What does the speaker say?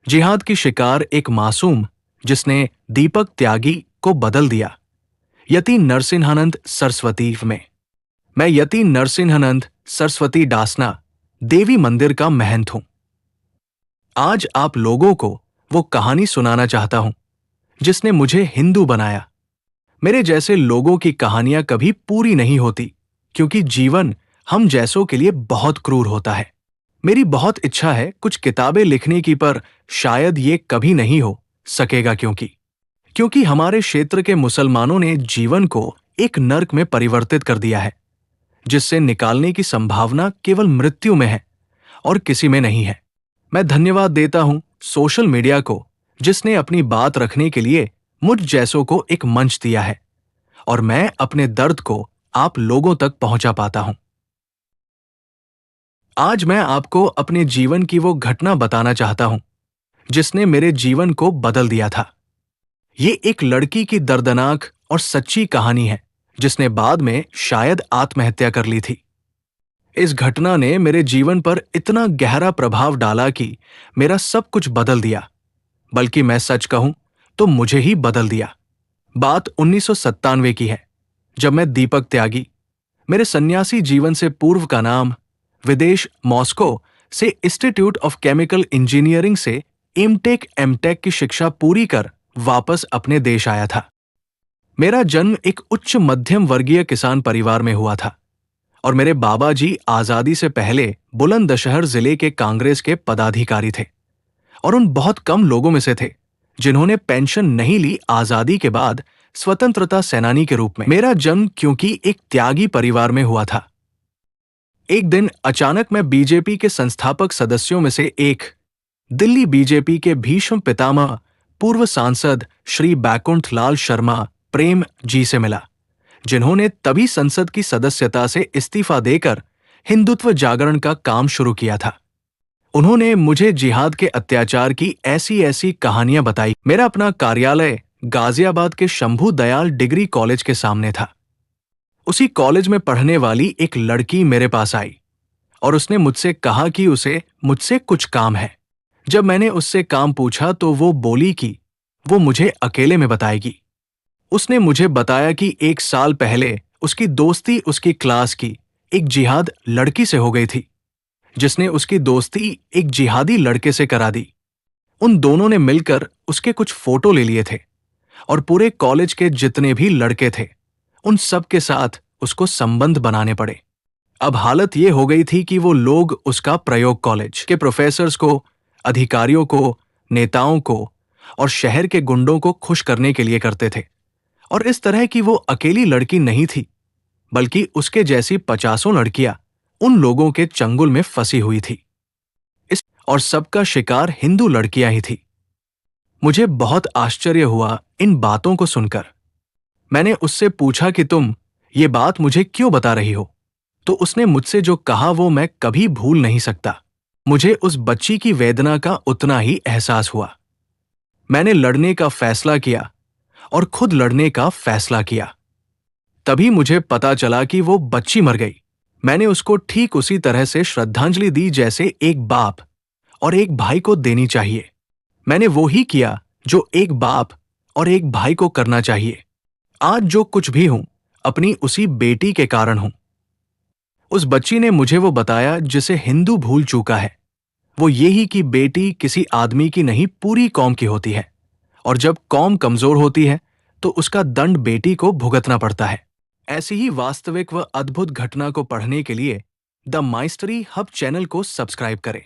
जिहाद की शिकार एक मासूम जिसने दीपक त्यागी को बदल दिया। यति नरसिंहानंद सरस्वती में मैं यति नरसिंहानंद सरस्वती डासना देवी मंदिर का महंत हूं। आज आप लोगों को वो कहानी सुनाना चाहता हूं जिसने मुझे हिंदू बनाया। मेरे जैसे लोगों की कहानियां कभी पूरी नहीं होती क्योंकि जीवन हम जैसों के लिए बहुत क्रूर होता है। मेरी बहुत इच्छा है कुछ किताबें लिखने की, पर शायद ये कभी नहीं हो सकेगा क्योंकि हमारे क्षेत्र के मुसलमानों ने जीवन को एक नर्क में परिवर्तित कर दिया है जिससे निकालने की संभावना केवल मृत्यु में है और किसी में नहीं है। मैं धन्यवाद देता हूं सोशल मीडिया को जिसने अपनी बात रखने के लिए मुझ जैसों को एक मंच दिया है और मैं अपने दर्द को आप लोगों तक पहुंचा पाता हूं। आज मैं आपको अपने जीवन की वो घटना बताना चाहता हूं जिसने मेरे जीवन को बदल दिया था। ये एक लड़की की दर्दनाक और सच्ची कहानी है जिसने बाद में शायद आत्महत्या कर ली थी। इस घटना ने मेरे जीवन पर इतना गहरा प्रभाव डाला कि मेरा सब कुछ बदल दिया, बल्कि मैं सच कहूं तो मुझे ही बदल दिया। बात 1997 की है जब मैं दीपक त्यागी, मेरे सन्यासी जीवन से पूर्व का नाम, विदेश मॉस्को से इंस्टीट्यूट ऑफ केमिकल इंजीनियरिंग से एमटेक एमटेक की शिक्षा पूरी कर वापस अपने देश आया था। मेरा जन्म एक उच्च मध्यम वर्गीय किसान परिवार में हुआ था और मेरे बाबा जी आजादी से पहले बुलंदशहर जिले के कांग्रेस के पदाधिकारी थे और उन बहुत कम लोगों में से थे जिन्होंने पेंशन नहीं ली आजादी के बाद स्वतंत्रता सेनानी के रूप में। मेरा जन्म क्योंकि एक त्यागी परिवार में हुआ था। एक दिन अचानक मैं बीजेपी के संस्थापक सदस्यों में से एक, दिल्ली बीजेपी के भीष्म पितामह पूर्व सांसद श्री बैकुंठ लाल शर्मा प्रेम जी से मिला, जिन्होंने तभी संसद की सदस्यता से इस्तीफा देकर हिंदुत्व जागरण का काम शुरू किया था। उन्होंने मुझे जिहाद के अत्याचार की ऐसी ऐसी कहानियां बताई। मेरा अपना कार्यालय गाजियाबाद के शंभू दयाल डिग्री कॉलेज के सामने था। उसी कॉलेज में पढ़ने वाली एक लड़की मेरे पास आई और उसने मुझसे कहा कि उसे मुझसे कुछ काम है। जब मैंने उससे काम पूछा तो वो बोली कि वो मुझे अकेले में बताएगी। उसने मुझे बताया कि 1 साल पहले उसकी दोस्ती उसकी क्लास की एक जिहाद लड़की से हो गई थी, जिसने उसकी दोस्ती एक जिहादी लड़के से करा दी। उन दोनों ने मिलकर उसके कुछ फोटो ले लिए थे और पूरे कॉलेज के जितने भी लड़के थे उन सब के साथ उसको संबंध बनाने पड़े। अब हालत ये हो गई थी कि वो लोग उसका प्रयोग कॉलेज के प्रोफेसर्स को, अधिकारियों को, नेताओं को और शहर के गुंडों को खुश करने के लिए करते थे। और इस तरह की वो अकेली लड़की नहीं थी, बल्कि उसके जैसी 50 लड़कियां उन लोगों के चंगुल में फंसी हुई थी। और सबका शिकार हिंदू लड़कियां ही थी। मुझे बहुत आश्चर्य हुआ इन बातों को सुनकर। मैंने उससे पूछा कि तुम ये बात मुझे क्यों बता रही हो? तो उसने मुझसे जो कहा वो मैं कभी भूल नहीं सकता। मुझे उस बच्ची की वेदना का उतना ही एहसास हुआ। मैंने लड़ने का फैसला किया और खुद लड़ने का फैसला किया। तभी मुझे पता चला कि वो बच्ची मर गई। मैंने उसको ठीक उसी तरह से श्रद्धांजलि दी जैसे एक बाप और एक भाई को देनी चाहिए। मैंने वो ही किया जो एक बाप और एक भाई को करना चाहिए। आज जो कुछ भी हूं अपनी उसी बेटी के कारण हूं। उस बच्ची ने मुझे वो बताया जिसे हिंदू भूल चुका है। वो ये ही कि बेटी किसी आदमी की नहीं पूरी कौम की होती है और जब कौम कमजोर होती है तो उसका दंड बेटी को भुगतना पड़ता है। ऐसी ही वास्तविक व अद्भुत घटना को पढ़ने के लिए द माइस्टरी हब चैनल को सब्सक्राइब करें।